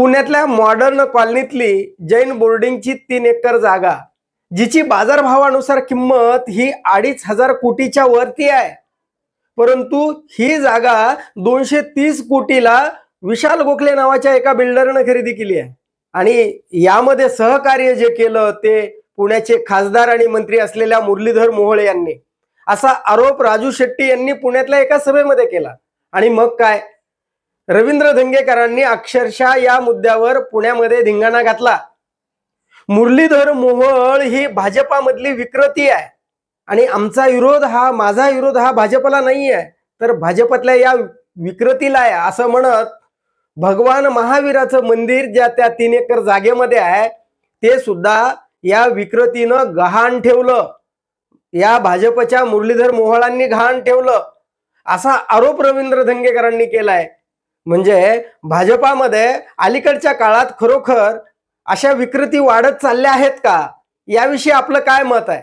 पुण्यातल्या मॉडर्न कॉलनीतली जैन बोर्डिंगची 3 एकर जागा, जिची बाजारभावानुसार किंमत ही 2,500 कोटीच्या वरती आहे, परंतु ही जागा 230 कोटीला विशाल गोखले नावाच्या एका बिल्डरने खरेदी केली आहे। आणि यामध्ये सहकार्य जे केलं ते पुण्याचे खासदार आणि मंत्री असलेल्या मुरलीधर मोहोळ यांनी, असा आरोप राजू शेट्टी यांनी पुण्यातल्या एका सभेमध्ये केला। आणि मग काय, रवींद्र धंगेकरांनी अक्षरशः या मुद्द्यावर पुण्यामध्ये धिंगाणा घातला। मुरलीधर मोहोळ ही भाजपामधली विकृती आहे आणि आमचा विरोध हा, माझा विरोध हा भाजपला नाही आहे, तर भाजपातल्या या विकृतीला आहे असं म्हणत भगवान महावीराचं मंदिर ज्या त्या 3 एकर जागेमध्ये आहे ते सुद्धा या विकृतीनं गहाण ठेवलं, या भाजपच्या मुरलीधर मोहोळांनी गहाण ठेवलं, असा आरोप रवींद्र धंगेकरांनी केलाय। म्हणजे भाजपामध्ये अलीकडच्या काळात खरोखर अशा विकृती वाढत चालल्या आहेत का, याविषयी आपलं काय मत आहे?